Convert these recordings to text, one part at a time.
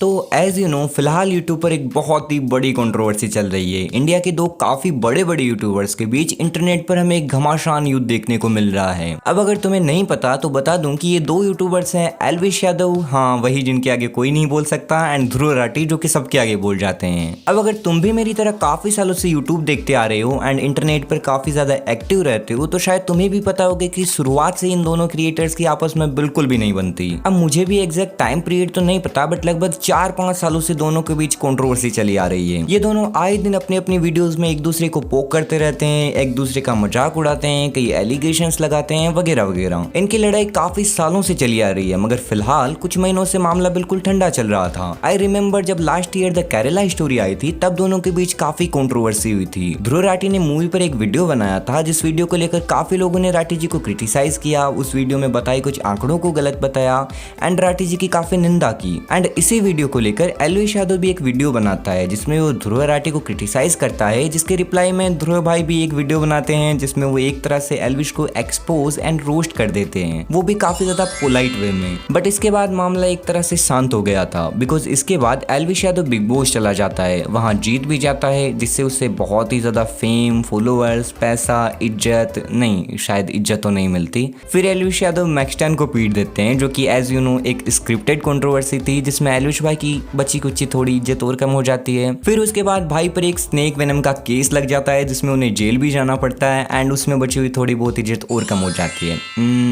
तो as you know फिलहाल YouTube पर एक बहुत ही बड़ी कंट्रोवर्सी चल रही है। इंडिया के दो काफी बड़े बड़े यूट्यूबर्स के बीच इंटरनेट पर हमें एक घमासान युद्ध देखने को मिल रहा है। अब अगर तुम्हें नहीं पता तो बता दूं कि ये दो यूट्यूबर्स हैं एल्विश यादव, हाँ वही जिनके आगे कोई नहीं बोल सकता, एंड ध्रुव राठी जो कि सबके आगे बोल जाते हैं। अब अगर तुम भी मेरी तरह काफी सालों से यूट्यूब देखते आ रहे हो एंड इंटरनेट पर काफी ज्यादा एक्टिव रहते हो तो शायद तुम्हें भी पता होगा कि शुरुआत से इन दोनों क्रिएटर्स की आपस में बिल्कुल भी नहीं बनती। अब मुझे भी एग्जैक्ट टाइम पीरियड तो नहीं पता, बट लगभग 4-5 सालों से दोनों के बीच कंट्रोवर्सी चली आ रही है। ये दोनों आए दिन अपनी अपनी वीडियोस में एक दूसरे को पोक करते रहते हैं, एक दूसरे का मजाक उड़ाते हैं, कई एलिगेशंस लगाते हैं वगैरह वगैरह। इनकी लड़ाई काफी सालों से चली आ रही है, मगर फिलहाल कुछ महीनों से मामला बिल्कुल ठंडा चल रहा था। आई रिमेम्बर जब last year the Kerala story I थी तब दोनों के बीच काफी कंट्रोवर्सी हुई थी। ध्रुव राठी ने मूवी पर एक वीडियो बनाया था जिस वीडियो को लेकर काफी लोगों ने राठी जी को क्रिटिसाइज किया। उस वीडियो में बताई कुछ आंकड़ों को गलत बताया एंड राठी जी की काफी निंदा की। एंड इसी वीडियो को लेकर एल्विश यादव भी एक वीडियो बनाता है जिसमें वो ध्रुव राठी को क्रिटिसाइज करता है, जिसके रिप्लाई में ध्रुव भाई भी एक वीडियो बनाते हैं जिसमें वो एक तरह से एल्विश को एक्सपोज एंड रोस्ट कर देते हैं, वो भी काफी ज्यादा पोलाइट वे में। बट इसके बाद मामला एक तरह से शांत हो गया था बिकॉज इसके बाद एल्विश यादव बिग बॉस चला जाता है, वहां जीत भी जाता है जिससे उसे बहुत ही ज्यादा फेम, फॉलोअर्स, पैसा, इज्जत, नहीं शायद इज्जत तो नहीं मिलती। फिर एल्विश यादव मैक्सटैन को पीट देते हैं जो कि एज यू नो एक स्क्रिप्टेड कंट्रोवर्सी थी जिसमें एल्विश भाई की बची कुची थोड़ी इज्जत और कम हो जाती है। फिर उसके बाद भाई पर एक स्नेक वेनम का केस लग जाता है जिसमें उन्हें जेल भी जाना पड़ता है एंड उसमें बची हुई थोड़ी बहुत इज्जत और कम हो जाती है।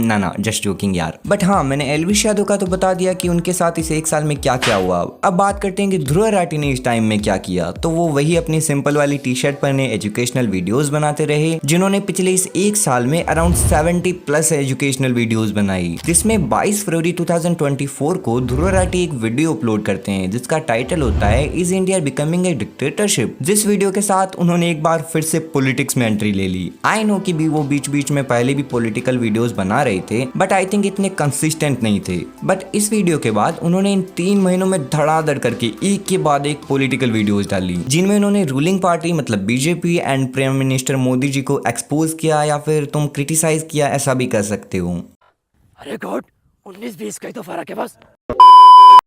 ना जस्ट जोकिंग यार। बट हाँ, मैंने एल्विश यादव का तो बता दिया कि उनके साथ इस एक साल में क्या क्या हुआ। अब बात करते हैं कि ध्रुव राठी ने इस टाइम में क्या किया। तो वो वही अपनी सिंपल वाली टी शर्ट पहने एजुकेशनल वीडियोस बनाते रहे, जिन्होंने पिछले इस एक साल में अराउंड 70+ एजुकेशनल वीडियोस बनाई, जिसमें 22 फरवरी 2024 को ध्रुव राठी एक वीडियो अपलोड करते हैं जिसका टाइटल होता है is India becoming a dictatorship. जिस वीडियो के साथ उन्होंने एक बार फिर से पॉलिटिक्स में एंट्री ले ली। आई नो कि भी वो बीच बीच में पहले भी पॉलिटिकल वीडियोस बना रहे थे बट आई थिंक इतने कंसिस्टेंट नहीं थे। बट इस वीडियो के बाद उन्होंने इन 3 महीनों में धड़ाधड़ करके एक के बाद एक पॉलिटिकल वीडियोस डाली जिनमें उन्होंने रूलिंग पार्टी मतलब BJP and prime minister Modi ji को एक्सपोज किया या फिर तुम क्रिटिसाइज किया, ऐसा भी कर सकते हो। अरे गॉड, 19-20 का ही तो फर्क है बस।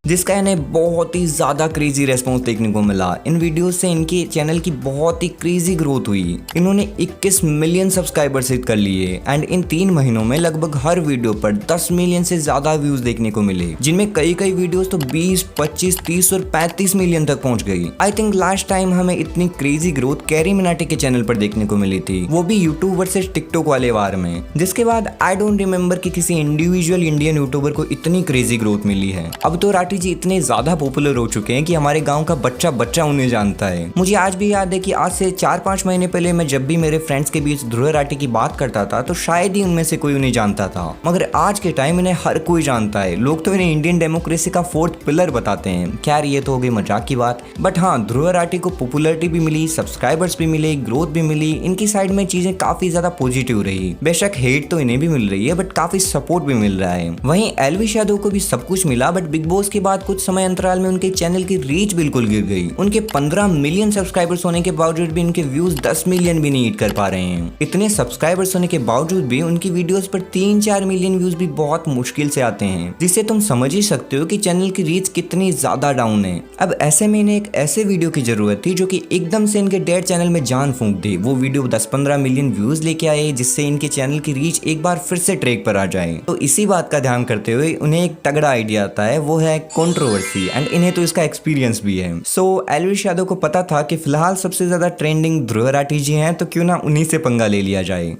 जिसका इन्हें बहुत ही ज़्यादा क्रेजी रेस्पॉन्स देखने को मिला। इन वीडियो से इनके चैनल की बहुत ही क्रेजी ग्रोथ हुई। इन्होंने 21 मिलियन सब्सक्राइबर्स हिट कर लिए एंड इन 3 महीनों में लगभग हर वीडियो पर 10 मिलियन से ज़्यादा व्यूज देखने को मिले, जिनमें कई वीडियोस तो 20, 25, 30 और 35 मिलियन तक पहुंच गई। आई थिंक लास्ट टाइम हमें इतनी क्रेजी ग्रोथ कैरी मिनाटी के चैनल पर देखने को मिली थी, वो भी यूट्यूब वर्सेस टिकटॉक वाले वार में। जिसके बाद आई डोंट रिमेम्बर कि किसी इंडिविजुअल इंडियन यूट्यूबर को इतनी क्रेजी ग्रोथ मिली है। अब तो राठी जी इतने ज्यादा पॉपुलर हो चुके हैं कि हमारे गांव का बच्चा बच्चा उन्हें जानता है। मुझे आज भी याद है कि आज से 4-5 महीने पहले मैं जब भी मेरे फ्रेंड्स के बीच ध्रुव राठी की बात करता था तो शायद ही उनमें से कोई उन्हें जानता था, मगर आज के टाइम इन्हें हर कोई जानता है। लोग तो इन्हें इंडियन डेमोक्रेसी का 4th पिलर बताते हैं। खैर ये तो हो गई मजाक की बात, बट हाँ ध्रुव राठी को पॉपुलैरिटी भी मिली, सब्सक्राइबर्स भी मिले, ग्रोथ भी मिली। इनकी साइड में चीजें काफी ज्यादा पॉजिटिव रही। बेशक हेट तो इन्हें भी मिल रही है बट काफी सपोर्ट भी मिल रहा है। वहीं एल्विश यादव को भी सब कुछ मिला बट बिग बॉस के बाद कुछ समय अंतराल में उनके चैनल की रीच बिल्कुल गिर गई। उनके 15 मिलियन सब्सक्राइबर्स होने के बावजूद भी उनके व्यूज 10 मिलियन भी नहीं हिट कर पा रहे हैं। इतने सब्सक्राइबर्स होने के बावजूद भी उनकी वीडियोस पर 3-4 मिलियन व्यूज भी बहुत मुश्किल से आते हैं, जिससे तुम समझ ही सकते हो कि चैनल की रीच कितनी ज्यादा डाउन है। अब ऐसे में इन्हें एक ऐसे वीडियो की जरूरत थी जो कि एकदम से इनके डेड चैनल में जान फूंक दे। वो वीडियो 10-15 मिलियन व्यूज लेके आए जिससे इनके चैनल की रीच एक बार फिर से ट्रैक पर आ जाए। तो इसी बात का ध्यान करते हुए उन्हें एक तगड़ा आइडिया आता है, वो है कंट्रोवर्सी, एंड इन्हें तो इसका एक्सपीरियंस भी है। सो एल्विश यादव को पता था कि फिलहाल सबसे ज्यादा ट्रेंडिंग ध्रुव राठी जी हैं, तो क्यों ना उन्हीं से पंगा ले लिया जाए।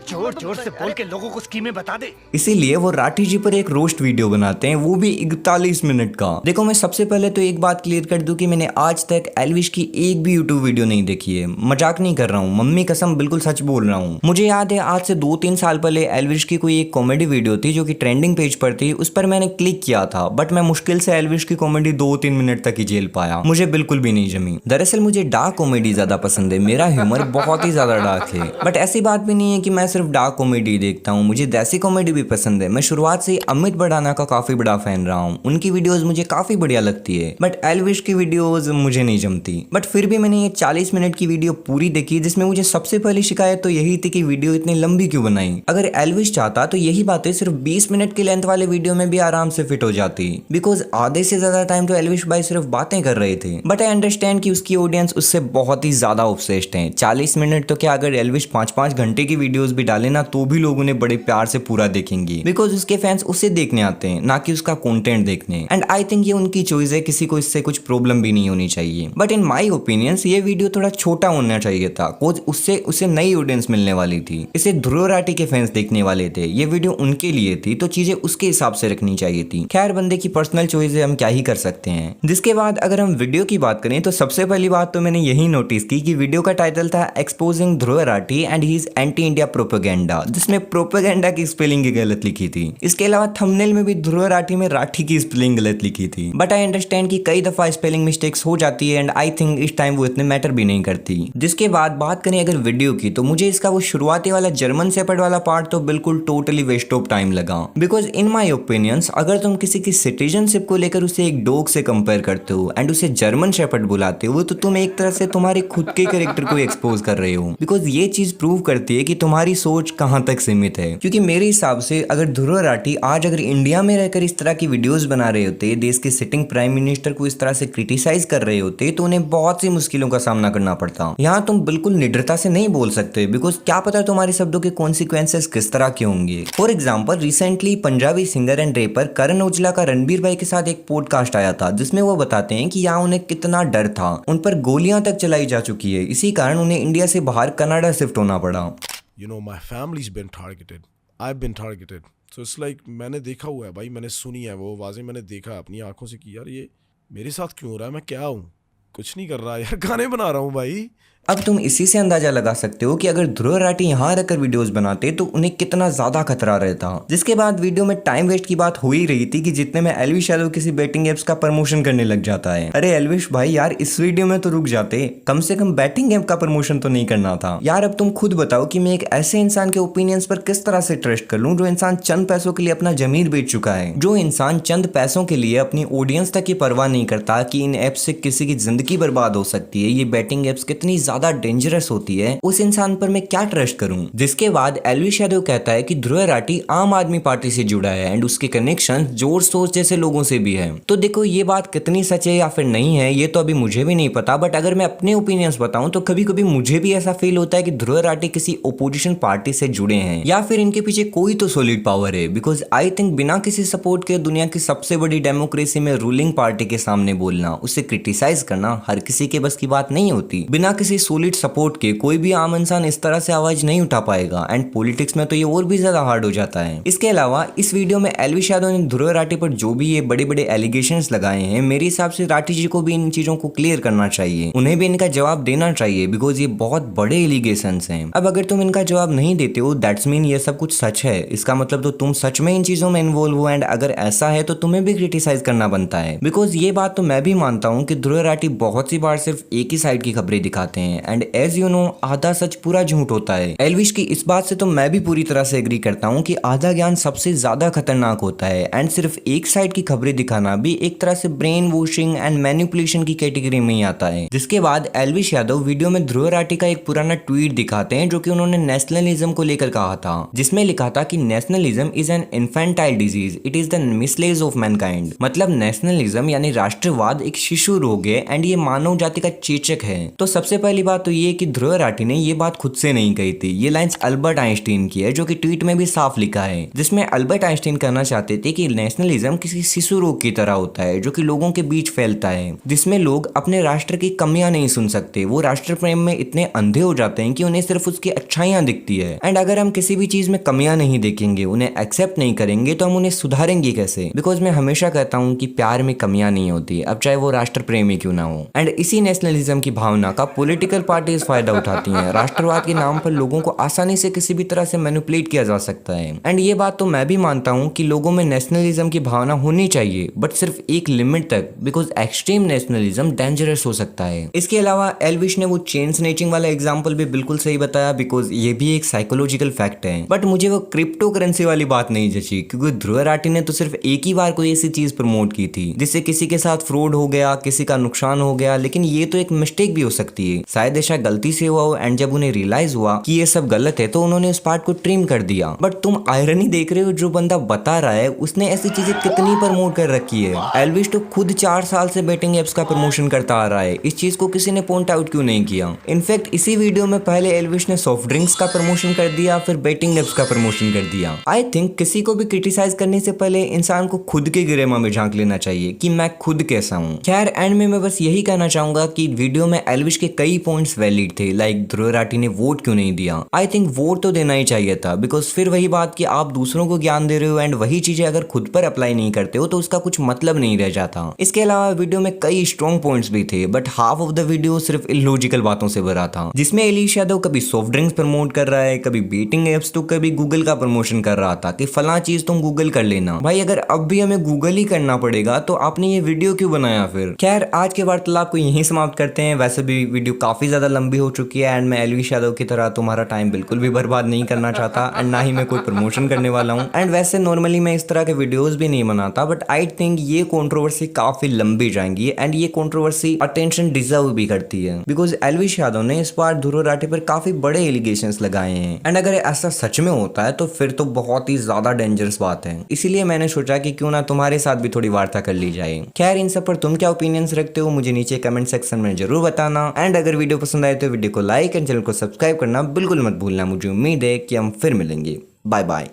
जोर जोर से बोल के लोगों को स्कीमें बता दे। इसीलिए वो राठी जी पर एक रोस्ट वीडियो बनाते हैं, वो भी 41 मिनट का। देखो मैं सबसे पहले तो एक बात क्लियर कर दूं कि मैंने आज तक एल्विश की एक भी यूट्यूब वीडियो नहीं देखी है। मजाक नहीं कर रहा हूँ, मम्मी कसम बिल्कुल सच बोल रहा हूँ। मुझे याद है आज से 2-3 साल पहले एल्विश की कोई एक कॉमेडी वीडियो थी जो कि ट्रेंडिंग पेज पर थी, उस पर मैंने क्लिक किया था बट मैं मुश्किल से एल्विश की कॉमेडी 2-3 मिनट तक ही झेल पाया, मुझे बिल्कुल भी नहीं जमी। दरअसल मुझे डार्क कॉमेडी ज्यादा पसंद है, मेरा ह्यूमर बहुत ही ज्यादा डार्क है। बट ऐसी बात भी नहीं है कि मैं सिर्फ डार्क कॉमेडी देखता हूँ, मुझे देसी कॉमेडी भी पसंद है। मैं शुरुआत से ही अमित भड़ाना का काफी बड़ा फैन रहा हूँ, उनकी वीडियोस मुझे काफी बढ़िया लगती है, बट एल्विश की वीडियोस मुझे नहीं जमती। बट फिर भी मैंने ये 40 मिनट की वीडियो पूरी देखी, जिसमें मुझे सबसे पहली शिकायत तो यही थी कि वीडियो इतनी लंबी क्यों बनाई। अगर एल्विश चाहता तो यही बातें सिर्फ 20 मिनट की लेंथ वाले वीडियो में भी आराम से फिट हो जाती, बिकॉज आधे से ज्यादा टाइम तो एल्विश भाई सिर्फ बातें कर रहे थे। बट आई अंडरस्टैंड कि उसकी ऑडियंस उससे बहुत ही ज्यादा ऑब्सेस्ड है। 40 मिनट तो क्या, अगर एल्विश 5-5 घंटे की वीडियोस भी डाले ना तो भी लोग उन्हें बड़े प्यार से पूरा देखेंगे, बिकॉज उसके फैंस उसे देखने आते हैं, ना कि उसका कंटेंट देखने। एंड आई थिंक ये उनकी चॉइस है, किसी को इससे कुछ प्रॉब्लम भी नहीं होनी चाहिए। बट इन माई ओपिनियंस ये वीडियो थोड़ा छोटा होना चाहिए था, कोज उससे उसे नई ऑडियंस मिलने वाली थी। इसे ध्रुव राठी के फैंस देखने वाले थे, ये वीडियो उनके लिए थी, तो चीजें उसके हिसाब से रखनी चाहिए थी। खैर, बंदे की पर्सनल चॉइस है, हम क्या ही कर सकते हैं। जिसके बाद अगर हम वीडियो की बात करें तो सबसे पहली बात तो मैंने यही नोटिस की कि वीडियो का टाइटल था exposing Dhruv Rathee and he is anti India propaganda, जिसमें प्रोपेगेंडा की स्पेलिंग गलत लिखी थी। इसके अलावा थंबनेल में भी ध्रुव राठी में राठी की स्पेलिंग गलत लिखी थी। बट आई अंडरस्टैंड कि कई दफा स्पेलिंग मिस्टेक्स हो जाती है, एंड आई थिंक इस टाइम वो इतने मैटर भी नहीं करती। जिसके बाद बात करें अगर वीडियो की, तो मुझे इसका वो शुरुआती वाला जर्मन शेपर्ड वाला पार्ट तो बिल्कुल टोटली वेस्ट ऑफ टाइम लगा, बिकॉज इन माई ओपिनियंस अगर तुम किसी की सिटीजनशिप को लेकर उसे एक डॉग से कंपेयर करते हो एंड उसे जर्मन शेपर्ड बुलाते हो, तो तुम एक तरह से तुम्हारे खुद के कैरेक्टर को एक्सपोज कर रहे हो, बिकॉज ये चीज प्रूव करती है कि तुम्हारी सोच कहां तक सीमित है। क्योंकि मेरे हिसाब से अगर ध्रुव राठी आज अगर इंडिया में रहकर इस तरह की वीडियोस बना रहे होते, देश के सिटिंग प्राइम मिनिस्टर को इस तरह से क्रिटिसाइज कर रहे होते, तो उन्हें बहुत सी मुश्किलों का सामना करना पड़ता। यहाँ तुम बिल्कुल निडरता से नहीं बोल सकते, बिकॉज क्या पता तुम्हारे शब्दों के कॉन्सिक्वेंसेस किस तरह के होंगे। For example, recently Punjabi singer and rapper Karan Aujla का रणबीर भाई के साथ एक पॉडकास्ट आया था, जिसमें वो बताते हैं कि यहाँ उन्हें कितना डर था, उन पर गोलियां तक चलाई जा चुकी है, इसी कारण उन्हें इंडिया से बाहर कनाडा शिफ्ट होना पड़ा। You know, my family's been targeted. I've been targeted. So it's like मैंने देखा हुआ है भाई, मैंने सुनी है वो आवाज़ें, मैंने देखा अपनी आंखों से कि यार ये मेरे साथ क्यों हो रहा है, मैं क्या हूँ, कुछ नहीं कर रहा यार, गाने बना रहा हूँ भाई। अब तुम इसी से अंदाजा लगा सकते हो कि अगर ध्रुव राठी यहाँ रहकर वीडियोस बनाते तो उन्हें कितना ज्यादा खतरा रहता। जिसके बाद वीडियो में टाइम वेस्ट की बात हो ही रही थी कि जितने में एल्विश यादव किसी बैटिंग एप्स का प्रमोशन करने लग जाता है। अरे एल्विश भाई यार, इस वीडियो में तो रुक जाते, कम से कम बैटिंग ऐप का प्रमोशन तो नहीं करना था यार। अब तुम खुद बताओ कि मैं एक ऐसे इंसान के ओपिनियंस पर किस तरह से ट्रस्ट कर लूं, जो इंसान चंद पैसों के लिए अपना जमीर बेच चुका है, जो इंसान चंद पैसों के लिए अपनी ऑडियंस तक की परवाह नहीं करता कि इन एप्स से किसी की जिंदगी बर्बाद हो सकती है, ये बैटिंग एप्स कितनी ज्यादा डेंजरस होती है, उस इंसान पर मैं क्या ट्रस्ट करूं। जिसके बाद एल्विश यादव कहता है कि ध्रुव राठी आम आदमी पार्टी से जुड़ा है एंड उसके कनेक्शन जॉर्ज सोर्स जैसे लोगों से भी है। तो देखो ये बात कितनी सच है या फिर नहीं है ये तो अभी मुझे भी नहीं पता, बट अगर मैं अपने ओपिनियंस बताऊं तो कभी कभी मुझे भी ऐसा फील होता है कि ध्रुव राठी किसी ओपोजिशन पार्टी से जुड़े हैं या फिर इनके पीछे कोई तो सॉलिड पावर है। बिकॉज आई थिंक बिना किसी सपोर्ट के दुनिया की सबसे बड़ी डेमोक्रेसी में रूलिंग पार्टी के सामने बोलना, उसे क्रिटिसाइज करना हर किसी के बस की बात नहीं होती। बिना किसी सॉलिड सपोर्ट के कोई भी आम इंसान इस तरह से आवाज नहीं उठा पाएगा, एंड पॉलिटिक्स में तो ये और भी ज्यादा हार्ड हो जाता है। इसके अलावा इस वीडियो में एल्विश यादव ने ध्रुव राठी पर जो भी ये बड़े बड़े एलिगेशंस लगाए हैं, मेरे हिसाब से राठी जी को भी इन चीजों को क्लियर करना चाहिए, उन्हें भी इनका जवाब देना चाहिए, बिकॉज ये बहुत बड़े एलिगेशंस हैं। अब अगर तुम इनका जवाब नहीं देते हो, दैट्स मीन ये सब कुछ सच है, इसका मतलब तो तुम सच में इन चीजों में इन्वॉल्व हो, एंड अगर ऐसा है तो तुम्हें भी क्रिटिसाइज करना बनता है। बिकॉज ये बात तो मैं भी मानता हूँ कि ध्रुव राठी बहुत सी बार सिर्फ एक ही साइड की खबरें दिखाते हैं, एंड एज यू नो आधा सच पूरा झूठ होता है। एल्विश की इस बात से तो मैं भी पूरी तरह से एग्री करता हूँ कि आधा ज्ञान सबसे ज्यादा खतरनाक होता है, एंड सिर्फ एक साइड की खबरें दिखाना भी एक तरह से ब्रेन वॉशिंग एंड मैनिपुलेशन की कैटेगरी में ही आता है। जिसके बाद एल्विश यादव वीडियो में ध्रुव राठी का एक पुराना ट्वीट दिखाते हैं जो कि उन्होंने नेशनलिज्म को लेकर कहा था, जिसमें लिखा था कि nationalism is an infantile disease, it is the measles of mankind. मतलब नेशनलिज्म यानी राष्ट्रवाद एक शिशु रोग है एंड ये मानव जाति का चेचक है। तो सबसे पहली बात तो ये कि ध्रुव राठी ने ये बात खुद से नहीं कही थी, ये लाइंस अल्बर्ट आइंस्टीन की है, जो कि ट्वीट में भी साफ लिखा है, जिसमें अल्बर्ट आइंस्टीन कहना चाहते थे कि नेशनलिज्म किसी शिशु रोग की तरह होता है जो कि लोगों के बीच फैलता है, जिसमें लोग अपने राष्ट्र की कमियां नहीं सुन सकते, वो राष्ट्र प्रेम में इतने अंधे हो जाते हैं कि उन्हें सिर्फ उसकी अच्छाइयां दिखती है। एंड अगर हम किसी भी चीज में कमियां नहीं देखेंगे, उन्हें एक्सेप्ट नहीं करेंगे, तो हम उन्हें सुधारेंगे कैसे। बिकॉज मैं हमेशा कहता हूँ कि प्यार में कमियां नहीं होती, अब चाहे वो राष्ट्र प्रेम ही क्यों ना हो। एंड इसी नेशनलिज्म की भावना का पॉलिटिकल पॉलिटिकल पार्टीज फायदा उठाती हैं। राष्ट्रवाद के नाम पर लोगों को आसानी से किसी भी तरह से मैनिपुलेट किया जा सकता है। एंड ये बात तो मैं भी मानता हूँ कि लोगों में नेशनलिज्म की भावना होनी चाहिए, बट सिर्फ एक लिमिट तक, बिकॉज एक्सट्रीम नेशनलिज्म डेंजरस हो सकता है। इसके अलावा एल्विश ने वो चेन स्नेचिंग वाला एग्जाम्पल भी बिल्कुल सही बताया, बिकॉज ये भी एक साइकोलॉजिकल फैक्ट है। बट मुझे वो क्रिप्टो करेंसी वाली बात नहीं जची, क्योंकि ध्रुव राठी ने तो सिर्फ एक ही बार कोई ऐसी चीज प्रमोट की थी जिससे किसी के साथ फ्रॉड हो गया, किसी का नुकसान हो गया, लेकिन ये तो एक मिस्टेक भी हो सकती है। शायद ऐसा गलती से हुआ हो, एंड जब उन्हें रियलाइज हुआ कि ये सब गलत है तो उन्होंने उस पार्ट को ट्रिम कर दिया। बट तुम आयरनी देख रहे हो, जो बंदा बता रहा है उसने ऐसी चीजें कितनी प्रमोट कर रखी है। एल्विश तो खुद 4 साल से बेटिंग एप्स का प्रमोशन करता आ रहा है, इस चीज को किसी ने पॉइंट आउट क्यों नहीं किया। इनफैक्ट इसी वीडियो में पहले एल्विश ने सॉफ्ट ड्रिंक्स का प्रमोशन कर दिया, फिर बेटिंग एप्स का प्रमोशन कर दिया। आई थिंक किसी को भी क्रिटिसाइज करने से पहले इंसान को खुद के गिरेमा में झांक लेना चाहिए कि मैं खुद कैसा हूँ। खैर एंड में मैं बस यही कहना चाहूंगा कि वीडियो में एल्विश के कई पॉइंट्स वैलिड थे, लाइक ध्रुव राठी ने वोट क्यों नहीं दिया। आई थिंक वोट तो देना ही चाहिए था, बिकॉज फिर वही बात कि आप दूसरों को ज्ञान दे रहे हो एंड वही चीजें अगर खुद पर अप्लाई नहीं करते हो तो उसका कुछ मतलब नहीं रह जाता। इसके अलावा वीडियो में कई स्ट्रॉन्ग पॉइंट्स भी थे, but half of the video सिर्फ इलॉजिकल बातों से भरा था, जिसमें एलिश यादव कभी सॉफ्ट ड्रिंक्स प्रमोट कर रहा है, कभी बेटिंग एप्स, तो कभी गूगल का प्रमोशन कर रहा था कि फला चीज तुम गूगल कर लेना। भाई अगर अब भी हमें गूगल ही करना पड़ेगा तो आपने ये वीडियो क्यों बनाया फिर। खैर आज के वार्तालाप को यहीं समाप्त करते हैं। वैसे भी वीडियो काफी ज्यादा लंबी हो चुकी है एंड मैं एल्विश यादव की तरह तुम्हारा टाइम बिल्कुल भी बर्बाद नहीं करना चाहता एंड ना ही मैं कोई प्रमोशन करने वाला हूँ। एंड वैसे नॉर्मली मैं इस तरह के वीडियोस भी नहीं बनाता, बट आई थिंक ये कंट्रोवर्सी काफी लंबी जाएंगी एंड ये कंट्रोवर्सी अटेंशन डिजर्व भी करती है, बिकॉज एल्विश यादव ने इस बार ध्रुव राठी पर काफी बड़े एलिगेशंस लगाए हैं एंड अगर ऐसा सच में होता है तो फिर तो बहुत ही ज्यादा डेंजरस बात है। इसीलिए मैंने सोचा कि क्यों ना तुम्हारे साथ भी थोड़ी वार्ता कर ली जाए। खैर इन सब पर तुम क्या ओपिनियंस रखते हो मुझे नीचे कमेंट सेक्शन में जरूर बताना एंड अगर वीडियो पसंद आए तो वीडियो को लाइक एंड चैनल को सब्सक्राइब करना बिल्कुल मत भूलना। मुझे उम्मीद है कि हम फिर मिलेंगे। Bye bye.